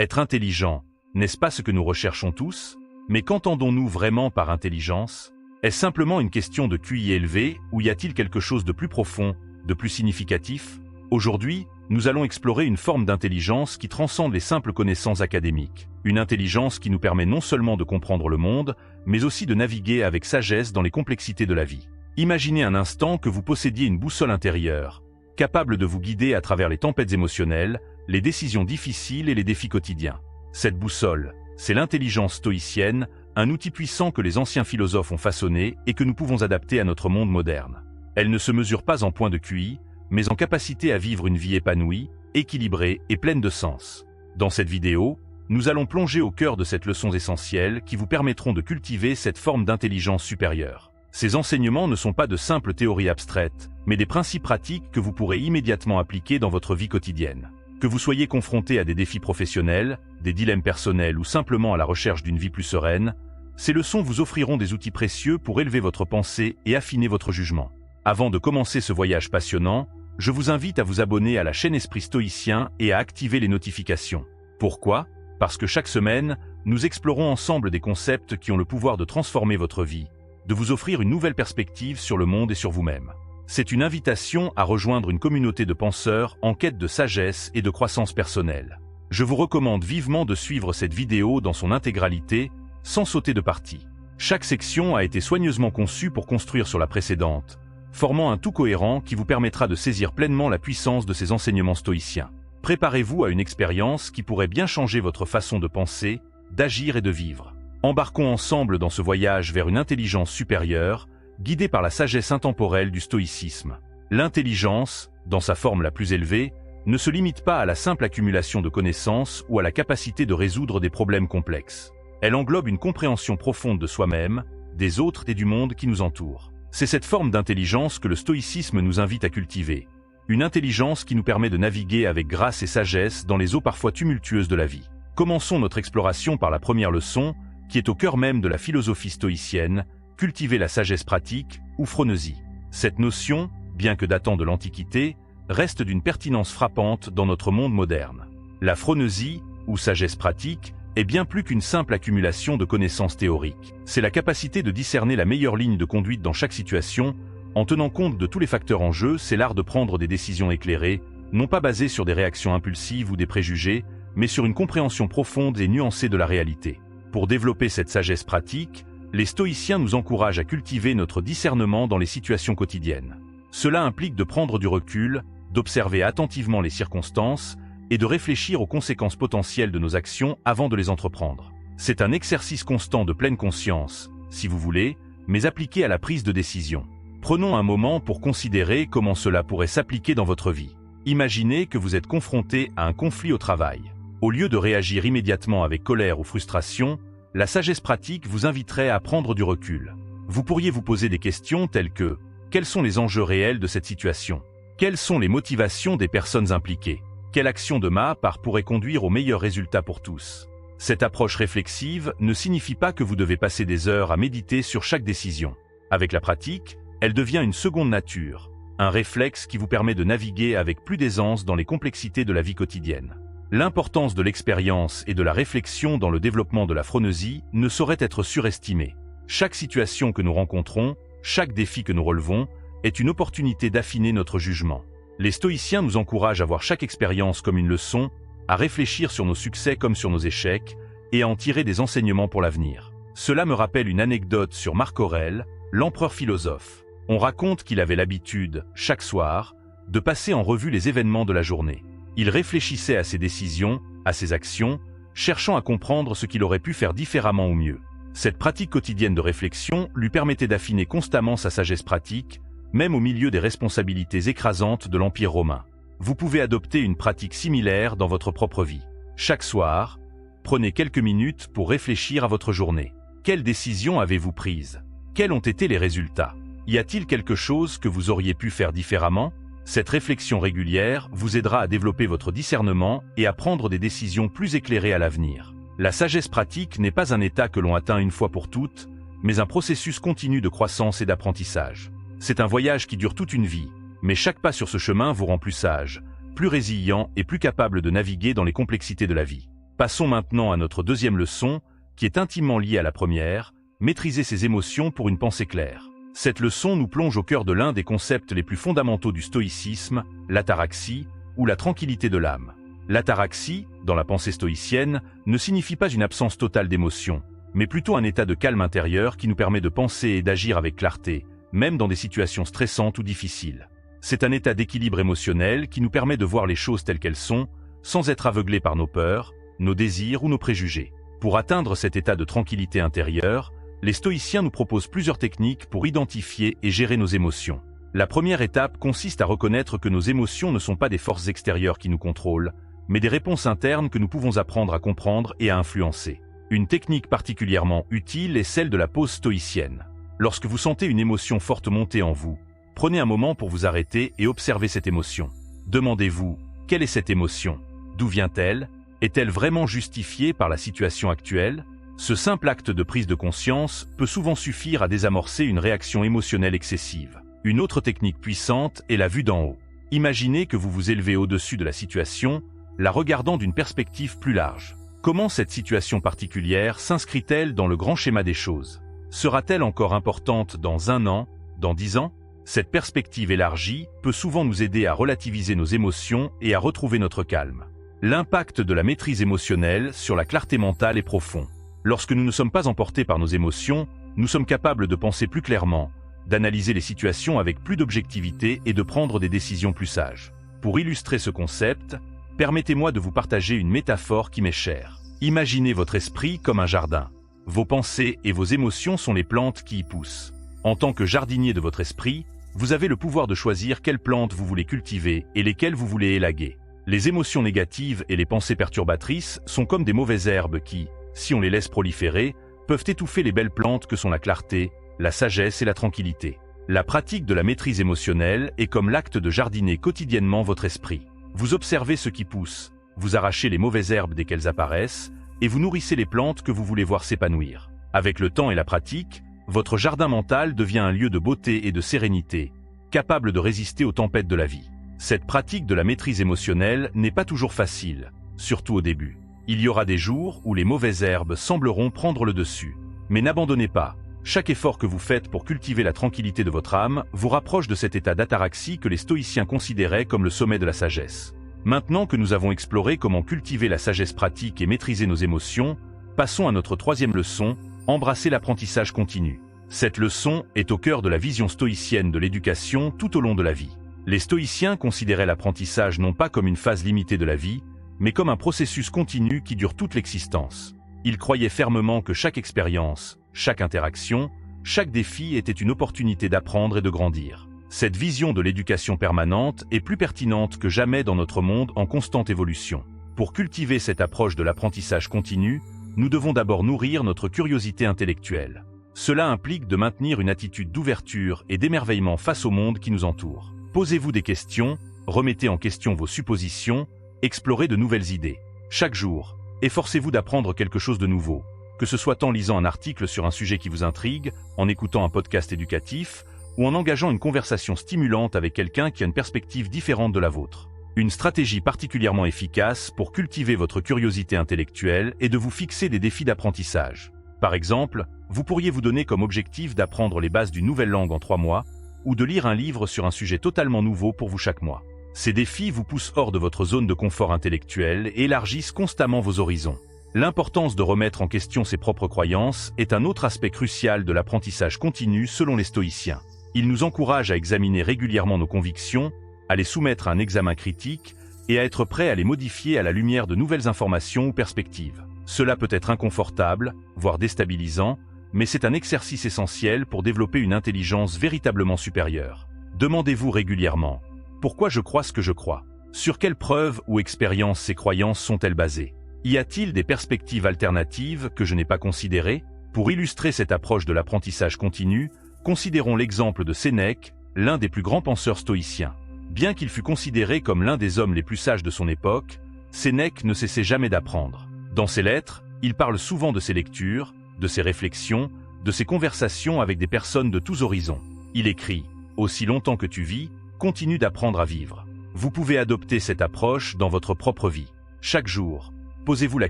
Être intelligent, n'est-ce pas ce que nous recherchons tous? Mais qu'entendons-nous vraiment par intelligence? Est-ce simplement une question de QI élevé ou y a-t-il quelque chose de plus profond, de plus significatif? Aujourd'hui, nous allons explorer une forme d'intelligence qui transcende les simples connaissances académiques. Une intelligence qui nous permet non seulement de comprendre le monde, mais aussi de naviguer avec sagesse dans les complexités de la vie. Imaginez un instant que vous possédiez une boussole intérieure, capable de vous guider à travers les tempêtes émotionnelles, les décisions difficiles et les défis quotidiens. Cette boussole, c'est l'intelligence stoïcienne, un outil puissant que les anciens philosophes ont façonné et que nous pouvons adapter à notre monde moderne. Elle ne se mesure pas en points de QI, mais en capacité à vivre une vie épanouie, équilibrée et pleine de sens. Dans cette vidéo, nous allons plonger au cœur de cette leçon essentielle qui vous permettront de cultiver cette forme d'intelligence supérieure. Ces enseignements ne sont pas de simples théories abstraites, mais des principes pratiques que vous pourrez immédiatement appliquer dans votre vie quotidienne. Que vous soyez confronté à des défis professionnels, des dilemmes personnels ou simplement à la recherche d'une vie plus sereine, ces leçons vous offriront des outils précieux pour élever votre pensée et affiner votre jugement. Avant de commencer ce voyage passionnant, je vous invite à vous abonner à la chaîne Esprit Stoïcien et à activer les notifications. Pourquoi? Parce que chaque semaine, nous explorons ensemble des concepts qui ont le pouvoir de transformer votre vie, de vous offrir une nouvelle perspective sur le monde et sur vous-même. C'est une invitation à rejoindre une communauté de penseurs en quête de sagesse et de croissance personnelle. Je vous recommande vivement de suivre cette vidéo dans son intégralité, sans sauter de partie. Chaque section a été soigneusement conçue pour construire sur la précédente, formant un tout cohérent qui vous permettra de saisir pleinement la puissance de ces enseignements stoïciens. Préparez-vous à une expérience qui pourrait bien changer votre façon de penser, d'agir et de vivre. Embarquons ensemble dans ce voyage vers une intelligence supérieure, guidée par la sagesse intemporelle du stoïcisme. L'intelligence, dans sa forme la plus élevée, ne se limite pas à la simple accumulation de connaissances ou à la capacité de résoudre des problèmes complexes. Elle englobe une compréhension profonde de soi-même, des autres et du monde qui nous entoure. C'est cette forme d'intelligence que le stoïcisme nous invite à cultiver. Une intelligence qui nous permet de naviguer avec grâce et sagesse dans les eaux parfois tumultueuses de la vie. Commençons notre exploration par la première leçon, qui est au cœur même de la philosophie stoïcienne, cultiver la sagesse pratique, ou phronésie. Cette notion, bien que datant de l'Antiquité, reste d'une pertinence frappante dans notre monde moderne. La phronésie, ou sagesse pratique, est bien plus qu'une simple accumulation de connaissances théoriques. C'est la capacité de discerner la meilleure ligne de conduite dans chaque situation, en tenant compte de tous les facteurs en jeu. C'est l'art de prendre des décisions éclairées, non pas basées sur des réactions impulsives ou des préjugés, mais sur une compréhension profonde et nuancée de la réalité. Pour développer cette sagesse pratique, les stoïciens nous encouragent à cultiver notre discernement dans les situations quotidiennes. Cela implique de prendre du recul, d'observer attentivement les circonstances, et de réfléchir aux conséquences potentielles de nos actions avant de les entreprendre. C'est un exercice constant de pleine conscience, si vous voulez, mais appliqué à la prise de décision. Prenons un moment pour considérer comment cela pourrait s'appliquer dans votre vie. Imaginez que vous êtes confronté à un conflit au travail. Au lieu de réagir immédiatement avec colère ou frustration, la sagesse pratique vous inviterait à prendre du recul. Vous pourriez vous poser des questions telles que: quels sont les enjeux réels de cette situation? Quelles sont les motivations des personnes impliquées? Quelle action de ma part pourrait conduire au meilleur résultat pour tous? Cette approche réflexive ne signifie pas que vous devez passer des heures à méditer sur chaque décision. Avec la pratique, elle devient une seconde nature, un réflexe qui vous permet de naviguer avec plus d'aisance dans les complexités de la vie quotidienne. L'importance de l'expérience et de la réflexion dans le développement de la phronésie ne saurait être surestimée. Chaque situation que nous rencontrons, chaque défi que nous relevons, est une opportunité d'affiner notre jugement. Les stoïciens nous encouragent à voir chaque expérience comme une leçon, à réfléchir sur nos succès comme sur nos échecs, et à en tirer des enseignements pour l'avenir. Cela me rappelle une anecdote sur Marc Aurèle, l'empereur philosophe. On raconte qu'il avait l'habitude, chaque soir, de passer en revue les événements de la journée. Il réfléchissait à ses décisions, à ses actions, cherchant à comprendre ce qu'il aurait pu faire différemment ou mieux. Cette pratique quotidienne de réflexion lui permettait d'affiner constamment sa sagesse pratique, même au milieu des responsabilités écrasantes de l'Empire romain. Vous pouvez adopter une pratique similaire dans votre propre vie. Chaque soir, prenez quelques minutes pour réfléchir à votre journée. Quelles décisions avez-vous prises? Quels ont été les résultats? Y a-t-il quelque chose que vous auriez pu faire différemment? Cette réflexion régulière vous aidera à développer votre discernement et à prendre des décisions plus éclairées à l'avenir. La sagesse pratique n'est pas un état que l'on atteint une fois pour toutes, mais un processus continu de croissance et d'apprentissage. C'est un voyage qui dure toute une vie, mais chaque pas sur ce chemin vous rend plus sage, plus résilient et plus capable de naviguer dans les complexités de la vie. Passons maintenant à notre deuxième leçon, qui est intimement liée à la première, maîtriser ses émotions pour une pensée claire. Cette leçon nous plonge au cœur de l'un des concepts les plus fondamentaux du stoïcisme, l'ataraxie, ou la tranquillité de l'âme. L'ataraxie, dans la pensée stoïcienne, ne signifie pas une absence totale d'émotion, mais plutôt un état de calme intérieur qui nous permet de penser et d'agir avec clarté, même dans des situations stressantes ou difficiles. C'est un état d'équilibre émotionnel qui nous permet de voir les choses telles qu'elles sont, sans être aveuglés par nos peurs, nos désirs ou nos préjugés. Pour atteindre cet état de tranquillité intérieure, les stoïciens nous proposent plusieurs techniques pour identifier et gérer nos émotions. La première étape consiste à reconnaître que nos émotions ne sont pas des forces extérieures qui nous contrôlent, mais des réponses internes que nous pouvons apprendre à comprendre et à influencer. Une technique particulièrement utile est celle de la pause stoïcienne. Lorsque vous sentez une émotion forte monter en vous, prenez un moment pour vous arrêter et observer cette émotion. Demandez-vous, quelle est cette émotion? D'où vient-elle? Est-elle vraiment justifiée par la situation actuelle? Ce simple acte de prise de conscience peut souvent suffire à désamorcer une réaction émotionnelle excessive. Une autre technique puissante est la vue d'en haut. Imaginez que vous vous élevez au-dessus de la situation, la regardant d'une perspective plus large. Comment cette situation particulière s'inscrit-elle dans le grand schéma des choses? Sera-t-elle encore importante dans 1 an, dans 10 ans? Cette perspective élargie peut souvent nous aider à relativiser nos émotions et à retrouver notre calme. L'impact de la maîtrise émotionnelle sur la clarté mentale est profond. Lorsque nous ne sommes pas emportés par nos émotions, nous sommes capables de penser plus clairement, d'analyser les situations avec plus d'objectivité et de prendre des décisions plus sages. Pour illustrer ce concept, permettez-moi de vous partager une métaphore qui m'est chère. Imaginez votre esprit comme un jardin. Vos pensées et vos émotions sont les plantes qui y poussent. En tant que jardinier de votre esprit, vous avez le pouvoir de choisir quelles plantes vous voulez cultiver et lesquelles vous voulez élaguer. Les émotions négatives et les pensées perturbatrices sont comme des mauvaises herbes qui, si on les laisse proliférer, peuvent étouffer les belles plantes que sont la clarté, la sagesse et la tranquillité. La pratique de la maîtrise émotionnelle est comme l'acte de jardiner quotidiennement votre esprit. Vous observez ce qui pousse, vous arrachez les mauvaises herbes dès qu'elles apparaissent, et vous nourrissez les plantes que vous voulez voir s'épanouir. Avec le temps et la pratique, votre jardin mental devient un lieu de beauté et de sérénité, capable de résister aux tempêtes de la vie. Cette pratique de la maîtrise émotionnelle n'est pas toujours facile, surtout au début. Il y aura des jours où les mauvaises herbes sembleront prendre le dessus. Mais n'abandonnez pas. Chaque effort que vous faites pour cultiver la tranquillité de votre âme vous rapproche de cet état d'ataraxie que les stoïciens considéraient comme le sommet de la sagesse. Maintenant que nous avons exploré comment cultiver la sagesse pratique et maîtriser nos émotions, passons à notre troisième leçon, embrasser l'apprentissage continu. Cette leçon est au cœur de la vision stoïcienne de l'éducation tout au long de la vie. Les stoïciens considéraient l'apprentissage non pas comme une phase limitée de la vie, mais comme un processus continu qui dure toute l'existence. Ils croyaient fermement que chaque expérience, chaque interaction, chaque défi était une opportunité d'apprendre et de grandir. Cette vision de l'éducation permanente est plus pertinente que jamais dans notre monde en constante évolution. Pour cultiver cette approche de l'apprentissage continu, nous devons d'abord nourrir notre curiosité intellectuelle. Cela implique de maintenir une attitude d'ouverture et d'émerveillement face au monde qui nous entoure. Posez-vous des questions, remettez en question vos suppositions, explorez de nouvelles idées. Chaque jour, efforcez-vous d'apprendre quelque chose de nouveau, que ce soit en lisant un article sur un sujet qui vous intrigue, en écoutant un podcast éducatif, ou en engageant une conversation stimulante avec quelqu'un qui a une perspective différente de la vôtre. Une stratégie particulièrement efficace pour cultiver votre curiosité intellectuelle est de vous fixer des défis d'apprentissage. Par exemple, vous pourriez vous donner comme objectif d'apprendre les bases d'une nouvelle langue en 3 mois, ou de lire un livre sur un sujet totalement nouveau pour vous chaque mois. Ces défis vous poussent hors de votre zone de confort intellectuel et élargissent constamment vos horizons. L'importance de remettre en question ses propres croyances est un autre aspect crucial de l'apprentissage continu selon les stoïciens. Ils nous encouragent à examiner régulièrement nos convictions, à les soumettre à un examen critique et à être prêts à les modifier à la lumière de nouvelles informations ou perspectives. Cela peut être inconfortable, voire déstabilisant, mais c'est un exercice essentiel pour développer une intelligence véritablement supérieure. Demandez-vous régulièrement: pourquoi je crois ce que je crois? Sur quelles preuves ou expériences ces croyances sont-elles basées? Y a-t-il des perspectives alternatives que je n'ai pas considérées? Pour illustrer cette approche de l'apprentissage continu, considérons l'exemple de Sénèque, l'un des plus grands penseurs stoïciens. Bien qu'il fût considéré comme l'un des hommes les plus sages de son époque, Sénèque ne cessait jamais d'apprendre. Dans ses lettres, il parle souvent de ses lectures, de ses réflexions, de ses conversations avec des personnes de tous horizons. Il écrit « Aussi longtemps que tu vis, continue d'apprendre à vivre ». Vous pouvez adopter cette approche dans votre propre vie. Chaque jour, Posez-vous la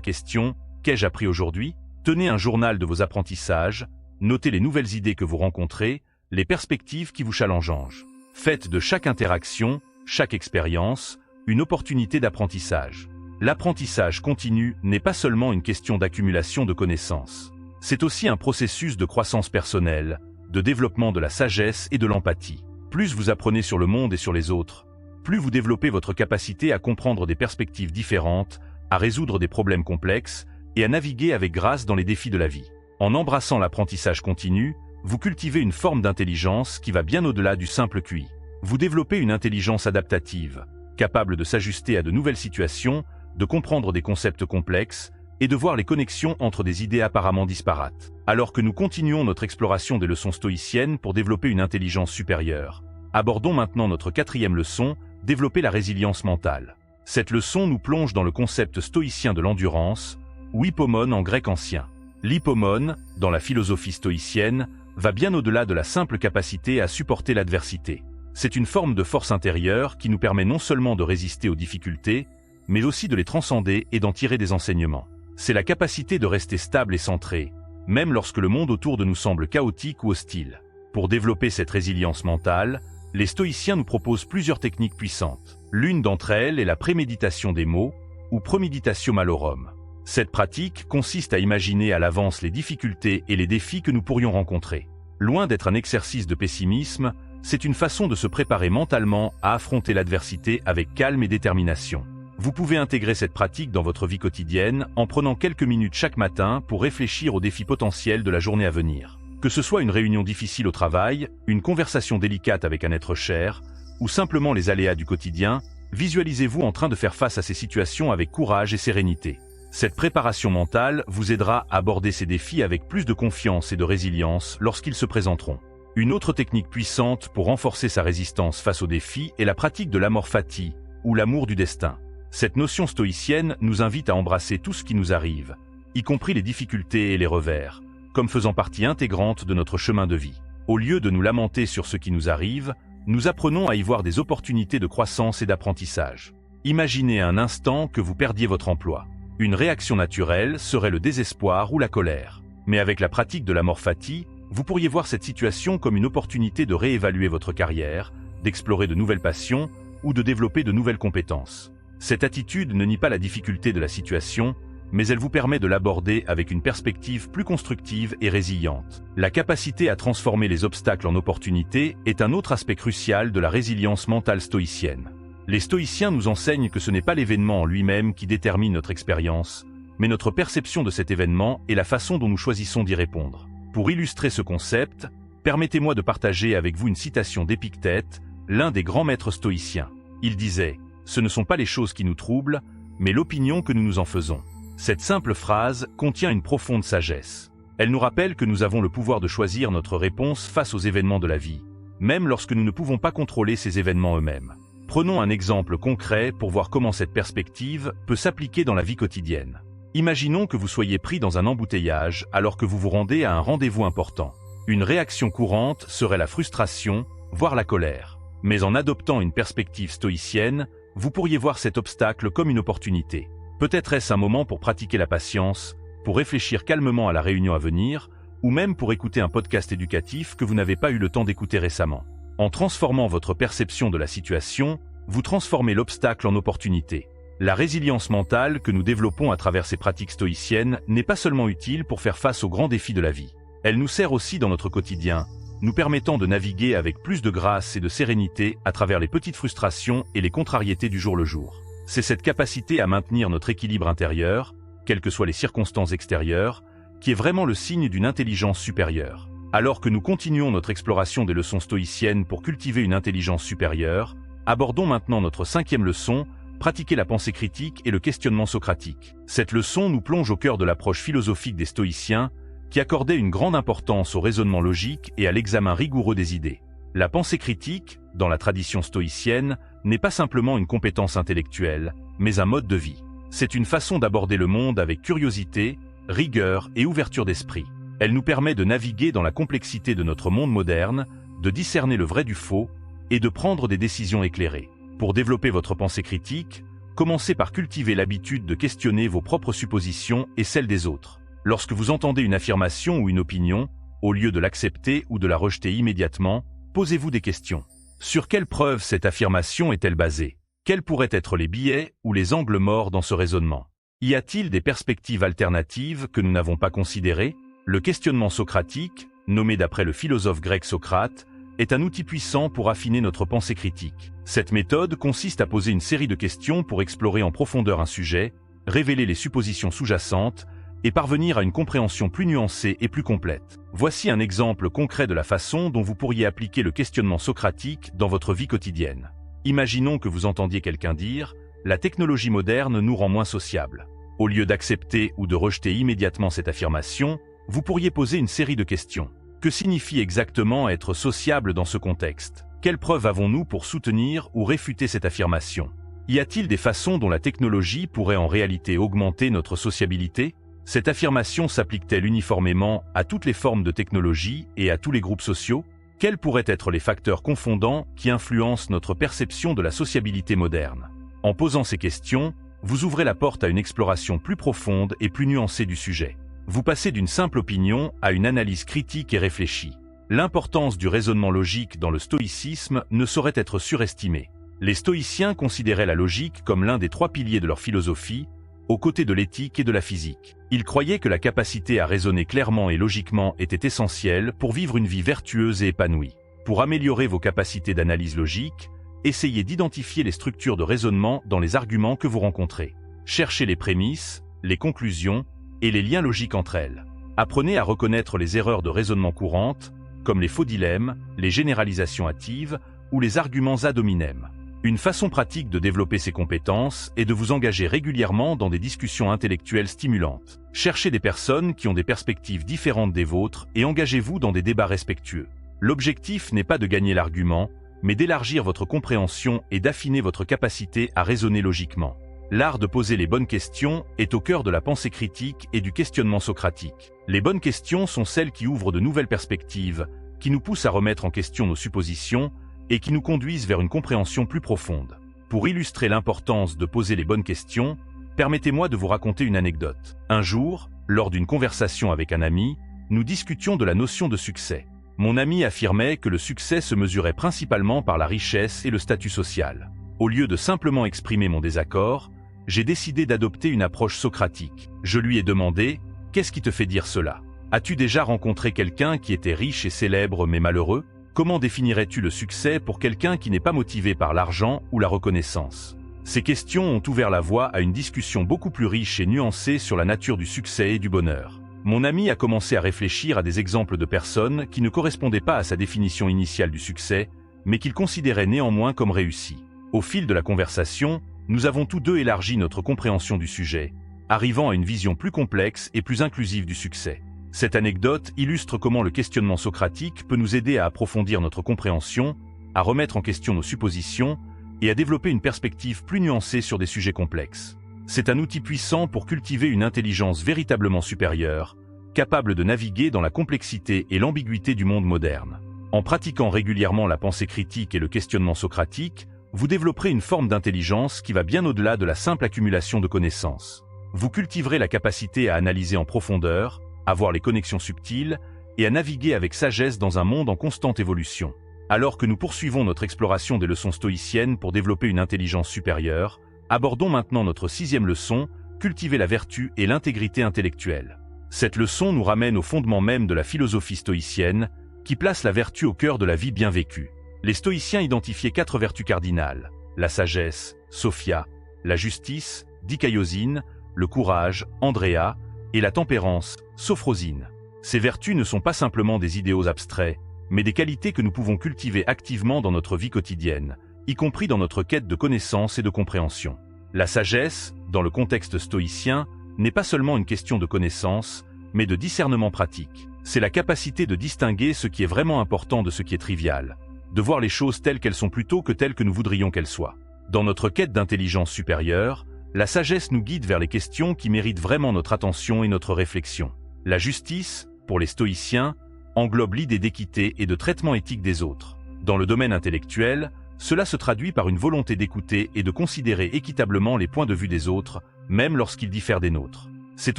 question « Qu'ai-je appris aujourd'hui ?» Tenez un journal de vos apprentissages, notez les nouvelles idées que vous rencontrez, les perspectives qui vous challengent. Faites de chaque interaction, chaque expérience, une opportunité d'apprentissage. L'apprentissage continu n'est pas seulement une question d'accumulation de connaissances. C'est aussi un processus de croissance personnelle, de développement de la sagesse et de l'empathie. Plus vous apprenez sur le monde et sur les autres, plus vous développez votre capacité à comprendre des perspectives différentes, à résoudre des problèmes complexes et à naviguer avec grâce dans les défis de la vie. En embrassant l'apprentissage continu, vous cultivez une forme d'intelligence qui va bien au-delà du simple QI. Vous développez une intelligence adaptative, capable de s'ajuster à de nouvelles situations, de comprendre des concepts complexes et de voir les connexions entre des idées apparemment disparates. Alors que nous continuons notre exploration des leçons stoïciennes pour développer une intelligence supérieure, abordons maintenant notre 4e leçon, développer la résilience mentale. Cette leçon nous plonge dans le concept stoïcien de l'endurance, ou hypomone en grec ancien. L'hypomone, dans la philosophie stoïcienne, va bien au-delà de la simple capacité à supporter l'adversité. C'est une forme de force intérieure qui nous permet non seulement de résister aux difficultés, mais aussi de les transcender et d'en tirer des enseignements. C'est la capacité de rester stable et centré, même lorsque le monde autour de nous semble chaotique ou hostile. Pour développer cette résilience mentale, les stoïciens nous proposent plusieurs techniques puissantes. L'une d'entre elles est la préméditation des mots, ou premeditatio malorum. Cette pratique consiste à imaginer à l'avance les difficultés et les défis que nous pourrions rencontrer. Loin d'être un exercice de pessimisme, c'est une façon de se préparer mentalement à affronter l'adversité avec calme et détermination. Vous pouvez intégrer cette pratique dans votre vie quotidienne en prenant quelques minutes chaque matin pour réfléchir aux défis potentiels de la journée à venir. Que ce soit une réunion difficile au travail, une conversation délicate avec un être cher, ou simplement les aléas du quotidien, visualisez-vous en train de faire face à ces situations avec courage et sérénité. Cette préparation mentale vous aidera à aborder ces défis avec plus de confiance et de résilience lorsqu'ils se présenteront. Une autre technique puissante pour renforcer sa résistance face aux défis est la pratique de l'amor fati, ou l'amour du destin. Cette notion stoïcienne nous invite à embrasser tout ce qui nous arrive, y compris les difficultés et les revers, comme faisant partie intégrante de notre chemin de vie. Au lieu de nous lamenter sur ce qui nous arrive, nous apprenons à y voir des opportunités de croissance et d'apprentissage. Imaginez un instant que vous perdiez votre emploi. Une réaction naturelle serait le désespoir ou la colère. Mais avec la pratique de l'amor fati, vous pourriez voir cette situation comme une opportunité de réévaluer votre carrière, d'explorer de nouvelles passions ou de développer de nouvelles compétences. Cette attitude ne nie pas la difficulté de la situation, mais elle vous permet de l'aborder avec une perspective plus constructive et résiliente. La capacité à transformer les obstacles en opportunités est un autre aspect crucial de la résilience mentale stoïcienne. Les stoïciens nous enseignent que ce n'est pas l'événement en lui-même qui détermine notre expérience, mais notre perception de cet événement et la façon dont nous choisissons d'y répondre. Pour illustrer ce concept, permettez-moi de partager avec vous une citation d'Épictète, l'un des grands maîtres stoïciens. Il disait « Ce ne sont pas les choses qui nous troublent, mais l'opinion que nous nous en faisons ». Cette simple phrase contient une profonde sagesse. Elle nous rappelle que nous avons le pouvoir de choisir notre réponse face aux événements de la vie, même lorsque nous ne pouvons pas contrôler ces événements eux-mêmes. Prenons un exemple concret pour voir comment cette perspective peut s'appliquer dans la vie quotidienne. Imaginons que vous soyez pris dans un embouteillage alors que vous vous rendez à un rendez-vous important. Une réaction courante serait la frustration, voire la colère. Mais en adoptant une perspective stoïcienne, vous pourriez voir cet obstacle comme une opportunité. Peut-être est-ce un moment pour pratiquer la patience, pour réfléchir calmement à la réunion à venir, ou même pour écouter un podcast éducatif que vous n'avez pas eu le temps d'écouter récemment. En transformant votre perception de la situation, vous transformez l'obstacle en opportunité. La résilience mentale que nous développons à travers ces pratiques stoïciennes n'est pas seulement utile pour faire face aux grands défis de la vie. Elle nous sert aussi dans notre quotidien, nous permettant de naviguer avec plus de grâce et de sérénité à travers les petites frustrations et les contrariétés du jour le jour. C'est cette capacité à maintenir notre équilibre intérieur, quelles que soient les circonstances extérieures, qui est vraiment le signe d'une intelligence supérieure. Alors que nous continuons notre exploration des leçons stoïciennes pour cultiver une intelligence supérieure, abordons maintenant notre 5e leçon, pratiquer la pensée critique et le questionnement socratique. Cette leçon nous plonge au cœur de l'approche philosophique des stoïciens, qui accordait une grande importance au raisonnement logique et à l'examen rigoureux des idées. La pensée critique, dans la tradition stoïcienne, n'est pas simplement une compétence intellectuelle, mais un mode de vie. C'est une façon d'aborder le monde avec curiosité, rigueur et ouverture d'esprit. Elle nous permet de naviguer dans la complexité de notre monde moderne, de discerner le vrai du faux et de prendre des décisions éclairées. Pour développer votre pensée critique, commencez par cultiver l'habitude de questionner vos propres suppositions et celles des autres. Lorsque vous entendez une affirmation ou une opinion, au lieu de l'accepter ou de la rejeter immédiatement, posez-vous des questions. Sur quelle preuve cette affirmation est-elle basée? Quels pourraient être les biais ou les angles morts dans ce raisonnement? Y a-t-il des perspectives alternatives que nous n'avons pas considérées? Le questionnement socratique, nommé d'après le philosophe grec Socrate, est un outil puissant pour affiner notre pensée critique. Cette méthode consiste à poser une série de questions pour explorer en profondeur un sujet, révéler les suppositions sous-jacentes et parvenir à une compréhension plus nuancée et plus complète. Voici un exemple concret de la façon dont vous pourriez appliquer le questionnement socratique dans votre vie quotidienne. Imaginons que vous entendiez quelqu'un dire « La technologie moderne nous rend moins sociables ». Au lieu d'accepter ou de rejeter immédiatement cette affirmation, vous pourriez poser une série de questions. Que signifie exactement être sociable dans ce contexte? Quelles preuves avons-nous pour soutenir ou réfuter cette affirmation? Y a-t-il des façons dont la technologie pourrait en réalité augmenter notre sociabilité? Cette affirmation s'applique-t-elle uniformément à toutes les formes de technologie et à tous les groupes sociaux? Quels pourraient être les facteurs confondants qui influencent notre perception de la sociabilité moderne? En posant ces questions, vous ouvrez la porte à une exploration plus profonde et plus nuancée du sujet. Vous passez d'une simple opinion à une analyse critique et réfléchie. L'importance du raisonnement logique dans le stoïcisme ne saurait être surestimée. Les stoïciens considéraient la logique comme l'un des 3 piliers de leur philosophie, aux côtés de l'éthique et de la physique. Ils croyaient que la capacité à raisonner clairement et logiquement était essentielle pour vivre une vie vertueuse et épanouie. Pour améliorer vos capacités d'analyse logique, essayez d'identifier les structures de raisonnement dans les arguments que vous rencontrez. Cherchez les prémices, les conclusions et les liens logiques entre elles. Apprenez à reconnaître les erreurs de raisonnement courantes, comme les faux dilemmes, les généralisations hâtives ou les arguments ad hominem. Une façon pratique de développer ces compétences est de vous engager régulièrement dans des discussions intellectuelles stimulantes. Cherchez des personnes qui ont des perspectives différentes des vôtres et engagez-vous dans des débats respectueux. L'objectif n'est pas de gagner l'argument, mais d'élargir votre compréhension et d'affiner votre capacité à raisonner logiquement. L'art de poser les bonnes questions est au cœur de la pensée critique et du questionnement socratique. Les bonnes questions sont celles qui ouvrent de nouvelles perspectives, qui nous poussent à remettre en question nos suppositions et qui nous conduisent vers une compréhension plus profonde. Pour illustrer l'importance de poser les bonnes questions, permettez-moi de vous raconter une anecdote. Un jour, lors d'une conversation avec un ami, nous discutions de la notion de succès. Mon ami affirmait que le succès se mesurait principalement par la richesse et le statut social. Au lieu de simplement exprimer mon désaccord, j'ai décidé d'adopter une approche socratique. Je lui ai demandé « Qu'est-ce qui te fait dire cela? As-tu déjà rencontré quelqu'un qui était riche et célèbre mais malheureux? Comment définirais-tu le succès pour quelqu'un qui n'est pas motivé par l'argent ou la reconnaissance ?» Ces questions ont ouvert la voie à une discussion beaucoup plus riche et nuancée sur la nature du succès et du bonheur. Mon ami a commencé à réfléchir à des exemples de personnes qui ne correspondaient pas à sa définition initiale du succès, mais qu'il considérait néanmoins comme réussies. Au fil de la conversation, nous avons tous deux élargi notre compréhension du sujet, arrivant à une vision plus complexe et plus inclusive du succès. Cette anecdote illustre comment le questionnement socratique peut nous aider à approfondir notre compréhension, à remettre en question nos suppositions et à développer une perspective plus nuancée sur des sujets complexes. C'est un outil puissant pour cultiver une intelligence véritablement supérieure, capable de naviguer dans la complexité et l'ambiguïté du monde moderne. En pratiquant régulièrement la pensée critique et le questionnement socratique, vous développerez une forme d'intelligence qui va bien au-delà de la simple accumulation de connaissances. Vous cultiverez la capacité à analyser en profondeur, à voir les connexions subtiles et à naviguer avec sagesse dans un monde en constante évolution. Alors que nous poursuivons notre exploration des leçons stoïciennes pour développer une intelligence supérieure, abordons maintenant notre 6e leçon, cultiver la vertu et l'intégrité intellectuelle. Cette leçon nous ramène au fondement même de la philosophie stoïcienne, qui place la vertu au cœur de la vie bien vécue. Les stoïciens identifiaient 4 vertus cardinales: la sagesse, Sophia, la justice, Dikaiosine, le courage, Andrea, et la tempérance, Sophrosine. Ces vertus ne sont pas simplement des idéaux abstraits, mais des qualités que nous pouvons cultiver activement dans notre vie quotidienne, y compris dans notre quête de connaissance et de compréhension. La sagesse, dans le contexte stoïcien, n'est pas seulement une question de connaissance, mais de discernement pratique. C'est la capacité de distinguer ce qui est vraiment important de ce qui est trivial, de voir les choses telles qu'elles sont plutôt que telles que nous voudrions qu'elles soient. Dans notre quête d'intelligence supérieure, la sagesse nous guide vers les questions qui méritent vraiment notre attention et notre réflexion. La justice, pour les stoïciens, englobe l'idée d'équité et de traitement éthique des autres. Dans le domaine intellectuel, Cela se traduit par une volonté d'écouter et de considérer équitablement les points de vue des autres, même lorsqu'ils diffèrent des nôtres. C'est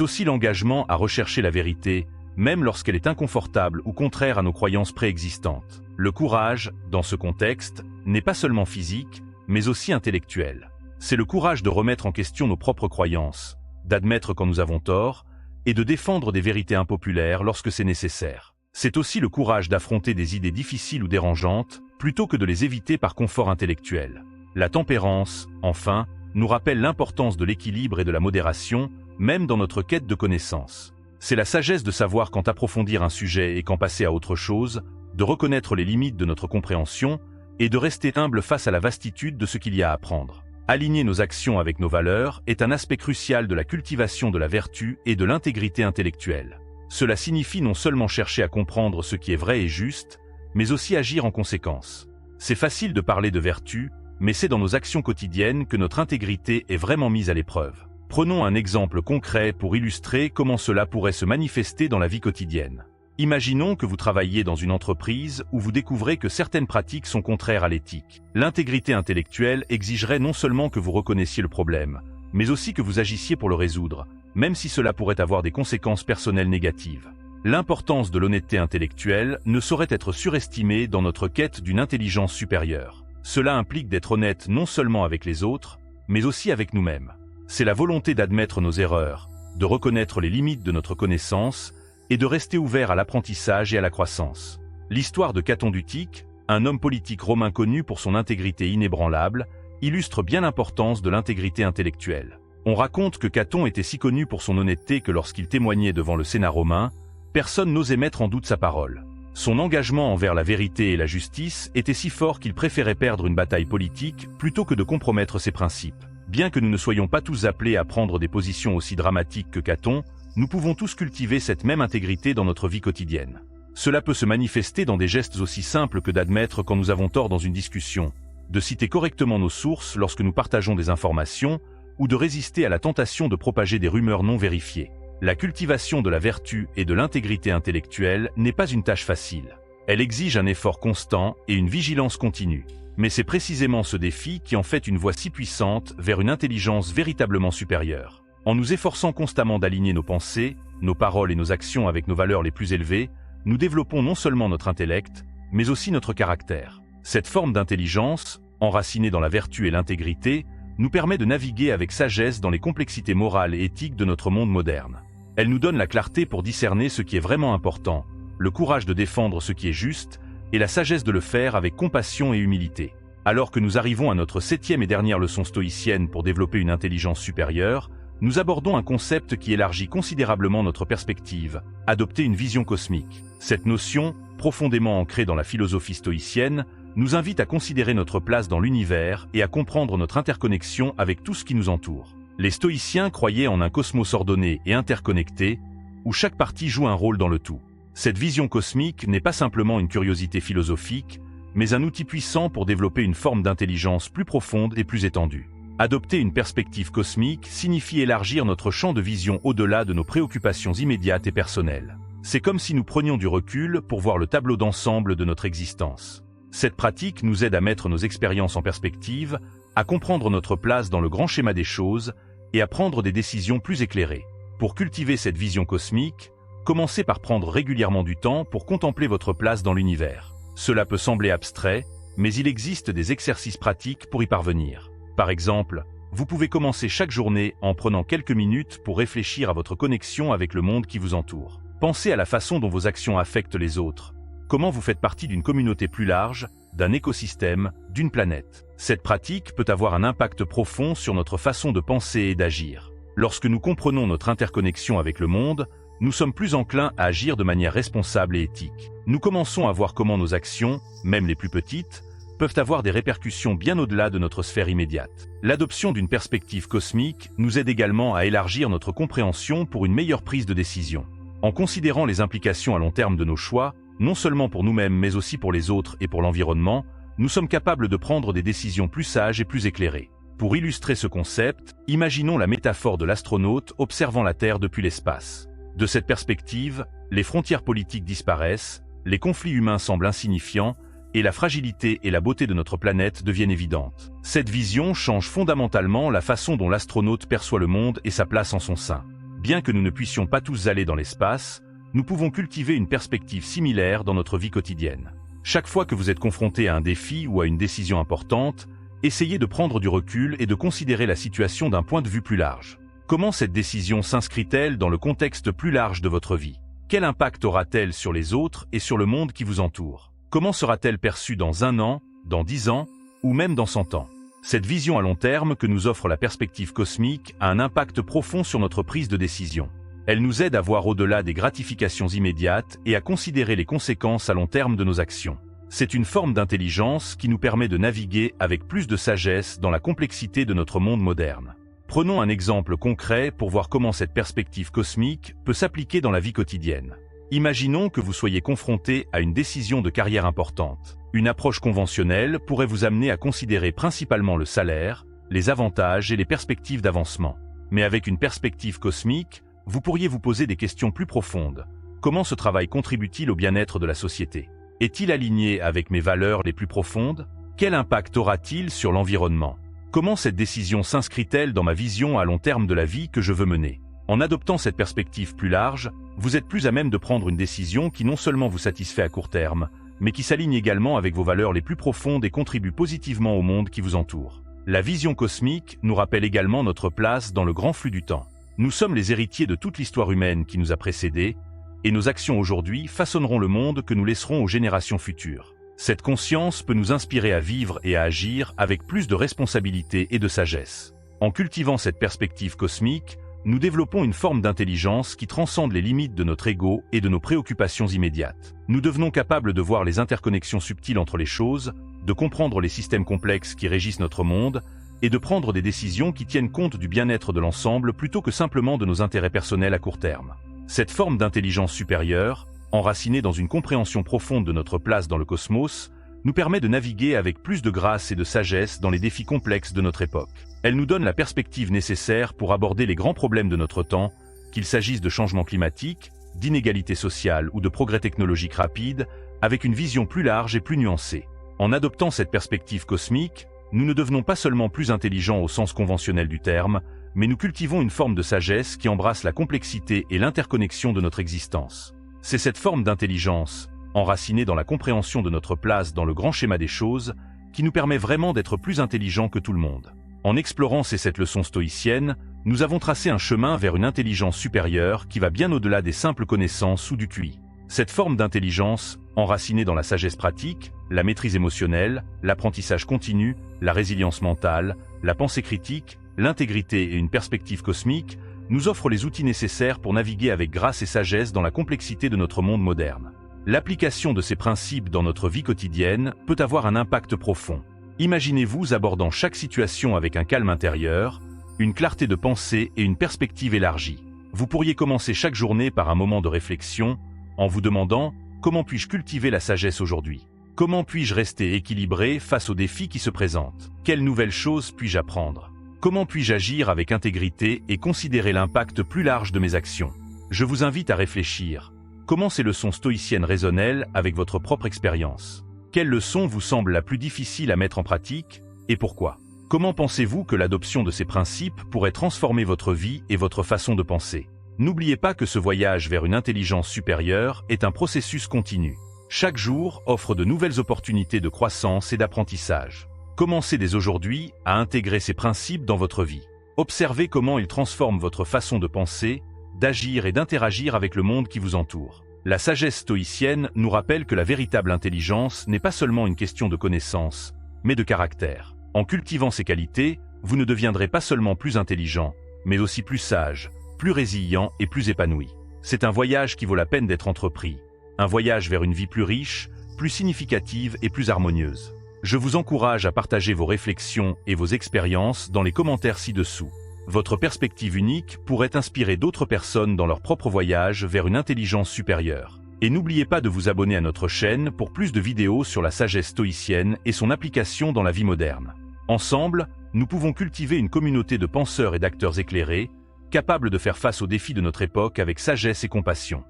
aussi l'engagement à rechercher la vérité, même lorsqu'elle est inconfortable ou contraire à nos croyances préexistantes. Le courage, dans ce contexte, n'est pas seulement physique, mais aussi intellectuel. C'est le courage de remettre en question nos propres croyances, d'admettre quand nous avons tort, et de défendre des vérités impopulaires lorsque c'est nécessaire. C'est aussi le courage d'affronter des idées difficiles ou dérangeantes, plutôt que de les éviter par confort intellectuel. La tempérance, enfin, nous rappelle l'importance de l'équilibre et de la modération, même dans notre quête de connaissances. C'est la sagesse de savoir quand approfondir un sujet et quand passer à autre chose, de reconnaître les limites de notre compréhension et de rester humble face à la vastitude de ce qu'il y a à apprendre. Aligner nos actions avec nos valeurs est un aspect crucial de la cultivation de la vertu et de l'intégrité intellectuelle. Cela signifie non seulement chercher à comprendre ce qui est vrai et juste, mais aussi agir en conséquence. C'est facile de parler de vertu, mais c'est dans nos actions quotidiennes que notre intégrité est vraiment mise à l'épreuve. Prenons un exemple concret pour illustrer comment cela pourrait se manifester dans la vie quotidienne. Imaginons que vous travaillez dans une entreprise où vous découvrez que certaines pratiques sont contraires à l'éthique. L'intégrité intellectuelle exigerait non seulement que vous reconnaissiez le problème, mais aussi que vous agissiez pour le résoudre, même si cela pourrait avoir des conséquences personnelles négatives. L'importance de l'honnêteté intellectuelle ne saurait être surestimée dans notre quête d'une intelligence supérieure. Cela implique d'être honnête non seulement avec les autres, mais aussi avec nous-mêmes. C'est la volonté d'admettre nos erreurs, de reconnaître les limites de notre connaissance et de rester ouvert à l'apprentissage et à la croissance. L'histoire de Caton d'Utique, un homme politique romain connu pour son intégrité inébranlable, illustre bien l'importance de l'intégrité intellectuelle. On raconte que Caton était si connu pour son honnêteté que lorsqu'il témoignait devant le Sénat romain, personne n'osait mettre en doute sa parole. Son engagement envers la vérité et la justice était si fort qu'il préférait perdre une bataille politique plutôt que de compromettre ses principes. Bien que nous ne soyons pas tous appelés à prendre des positions aussi dramatiques que Caton, nous pouvons tous cultiver cette même intégrité dans notre vie quotidienne. Cela peut se manifester dans des gestes aussi simples que d'admettre quand nous avons tort dans une discussion, de citer correctement nos sources lorsque nous partageons des informations, ou de résister à la tentation de propager des rumeurs non vérifiées. La cultivation de la vertu et de l'intégrité intellectuelle n'est pas une tâche facile. Elle exige un effort constant et une vigilance continue. Mais c'est précisément ce défi qui en fait une voie si puissante vers une intelligence véritablement supérieure. En nous efforçant constamment d'aligner nos pensées, nos paroles et nos actions avec nos valeurs les plus élevées, nous développons non seulement notre intellect, mais aussi notre caractère. Cette forme d'intelligence, enracinée dans la vertu et l'intégrité, nous permet de naviguer avec sagesse dans les complexités morales et éthiques de notre monde moderne. Elle nous donne la clarté pour discerner ce qui est vraiment important, le courage de défendre ce qui est juste, et la sagesse de le faire avec compassion et humilité. Alors que nous arrivons à notre 7e et dernière leçon stoïcienne pour développer une intelligence supérieure, nous abordons un concept qui élargit considérablement notre perspective, adopter une vision cosmique. Cette notion, profondément ancrée dans la philosophie stoïcienne, nous invite à considérer notre place dans l'univers et à comprendre notre interconnexion avec tout ce qui nous entoure. Les stoïciens croyaient en un cosmos ordonné et interconnecté, où chaque partie joue un rôle dans le tout. Cette vision cosmique n'est pas simplement une curiosité philosophique, mais un outil puissant pour développer une forme d'intelligence plus profonde et plus étendue. Adopter une perspective cosmique signifie élargir notre champ de vision au-delà de nos préoccupations immédiates et personnelles. C'est comme si nous prenions du recul pour voir le tableau d'ensemble de notre existence. Cette pratique nous aide à mettre nos expériences en perspective, à comprendre notre place dans le grand schéma des choses et à prendre des décisions plus éclairées. Pour cultiver cette vision cosmique, commencez par prendre régulièrement du temps pour contempler votre place dans l'univers. Cela peut sembler abstrait, mais il existe des exercices pratiques pour y parvenir. Par exemple, vous pouvez commencer chaque journée en prenant quelques minutes pour réfléchir à votre connexion avec le monde qui vous entoure. Pensez à la façon dont vos actions affectent les autres. Comment vous faites partie d'une communauté plus large, d'un écosystème, d'une planète. Cette pratique peut avoir un impact profond sur notre façon de penser et d'agir. Lorsque nous comprenons notre interconnexion avec le monde, nous sommes plus enclins à agir de manière responsable et éthique. Nous commençons à voir comment nos actions, même les plus petites, peuvent avoir des répercussions bien au-delà de notre sphère immédiate. L'adoption d'une perspective cosmique nous aide également à élargir notre compréhension pour une meilleure prise de décision. En considérant les implications à long terme de nos choix, non seulement pour nous-mêmes mais aussi pour les autres et pour l'environnement, nous sommes capables de prendre des décisions plus sages et plus éclairées. Pour illustrer ce concept, imaginons la métaphore de l'astronaute observant la Terre depuis l'espace. De cette perspective, les frontières politiques disparaissent, les conflits humains semblent insignifiants, et la fragilité et la beauté de notre planète deviennent évidentes. Cette vision change fondamentalement la façon dont l'astronaute perçoit le monde et sa place en son sein. Bien que nous ne puissions pas tous aller dans l'espace, nous pouvons cultiver une perspective similaire dans notre vie quotidienne. Chaque fois que vous êtes confronté à un défi ou à une décision importante, essayez de prendre du recul et de considérer la situation d'un point de vue plus large. Comment cette décision s'inscrit-elle dans le contexte plus large de votre vie? Quel impact aura-t-elle sur les autres et sur le monde qui vous entoure? Comment sera-t-elle perçue dans 1 an, dans 10 ans, ou même dans 100 ans? Cette vision à long terme que nous offre la perspective cosmique a un impact profond sur notre prise de décision. Elle nous aide à voir au-delà des gratifications immédiates et à considérer les conséquences à long terme de nos actions. C'est une forme d'intelligence qui nous permet de naviguer avec plus de sagesse dans la complexité de notre monde moderne. Prenons un exemple concret pour voir comment cette perspective cosmique peut s'appliquer dans la vie quotidienne. Imaginons que vous soyez confronté à une décision de carrière importante. Une approche conventionnelle pourrait vous amener à considérer principalement le salaire, les avantages et les perspectives d'avancement. Mais avec une perspective cosmique, vous pourriez vous poser des questions plus profondes. Comment ce travail contribue-t-il au bien-être de la société? Est-il aligné avec mes valeurs les plus profondes? Quel impact aura-t-il sur l'environnement? Comment cette décision s'inscrit-elle dans ma vision à long terme de la vie que je veux mener? En adoptant cette perspective plus large, vous êtes plus à même de prendre une décision qui non seulement vous satisfait à court terme, mais qui s'aligne également avec vos valeurs les plus profondes et contribue positivement au monde qui vous entoure. La vision cosmique nous rappelle également notre place dans le grand flux du temps. Nous sommes les héritiers de toute l'histoire humaine qui nous a précédés, et nos actions aujourd'hui façonneront le monde que nous laisserons aux générations futures. Cette conscience peut nous inspirer à vivre et à agir avec plus de responsabilité et de sagesse. En cultivant cette perspective cosmique, nous développons une forme d'intelligence qui transcende les limites de notre ego et de nos préoccupations immédiates. Nous devenons capables de voir les interconnexions subtiles entre les choses, de comprendre les systèmes complexes qui régissent notre monde, et de prendre des décisions qui tiennent compte du bien-être de l'ensemble plutôt que simplement de nos intérêts personnels à court terme. Cette forme d'intelligence supérieure, enracinée dans une compréhension profonde de notre place dans le cosmos, nous permet de naviguer avec plus de grâce et de sagesse dans les défis complexes de notre époque. Elle nous donne la perspective nécessaire pour aborder les grands problèmes de notre temps, qu'il s'agisse de changement climatique, d'inégalité sociale ou de progrès technologiques rapides, avec une vision plus large et plus nuancée. En adoptant cette perspective cosmique, nous ne devenons pas seulement plus intelligents au sens conventionnel du terme, mais nous cultivons une forme de sagesse qui embrasse la complexité et l'interconnexion de notre existence. C'est cette forme d'intelligence, enracinée dans la compréhension de notre place dans le grand schéma des choses, qui nous permet vraiment d'être plus intelligents que tout le monde. En explorant ces 7 leçons stoïciennes, nous avons tracé un chemin vers une intelligence supérieure qui va bien au-delà des simples connaissances ou du QI. Cette forme d'intelligence, enracinée dans la sagesse pratique, la maîtrise émotionnelle, l'apprentissage continu, la résilience mentale, la pensée critique, l'intégrité et une perspective cosmique, nous offre les outils nécessaires pour naviguer avec grâce et sagesse dans la complexité de notre monde moderne. L'application de ces principes dans notre vie quotidienne peut avoir un impact profond. Imaginez-vous abordant chaque situation avec un calme intérieur, une clarté de pensée et une perspective élargie. Vous pourriez commencer chaque journée par un moment de réflexion, en vous demandant « Comment puis-je cultiver la sagesse aujourd'hui ? Comment puis-je rester équilibré face aux défis qui se présentent ? Quelles nouvelles choses puis-je apprendre ? Comment puis-je agir avec intégrité et considérer l'impact plus large de mes actions ?» Je vous invite à réfléchir. Comment ces leçons stoïciennes résonnent-elles avec votre propre expérience? Quelle leçon vous semble la plus difficile à mettre en pratique et pourquoi? Comment pensez-vous que l'adoption de ces principes pourrait transformer votre vie et votre façon de penser? N'oubliez pas que ce voyage vers une intelligence supérieure est un processus continu. Chaque jour offre de nouvelles opportunités de croissance et d'apprentissage. Commencez dès aujourd'hui à intégrer ces principes dans votre vie. Observez comment ils transforment votre façon de penser, d'agir et d'interagir avec le monde qui vous entoure. La sagesse stoïcienne nous rappelle que la véritable intelligence n'est pas seulement une question de connaissance, mais de caractère. En cultivant ces qualités, vous ne deviendrez pas seulement plus intelligent, mais aussi plus sage, plus résilient et plus épanoui. C'est un voyage qui vaut la peine d'être entrepris. Un voyage vers une vie plus riche, plus significative et plus harmonieuse. Je vous encourage à partager vos réflexions et vos expériences dans les commentaires ci-dessous. Votre perspective unique pourrait inspirer d'autres personnes dans leur propre voyage vers une intelligence supérieure. Et n'oubliez pas de vous abonner à notre chaîne pour plus de vidéos sur la sagesse stoïcienne et son application dans la vie moderne. Ensemble, nous pouvons cultiver une communauté de penseurs et d'acteurs éclairés, capables de faire face aux défis de notre époque avec sagesse et compassion.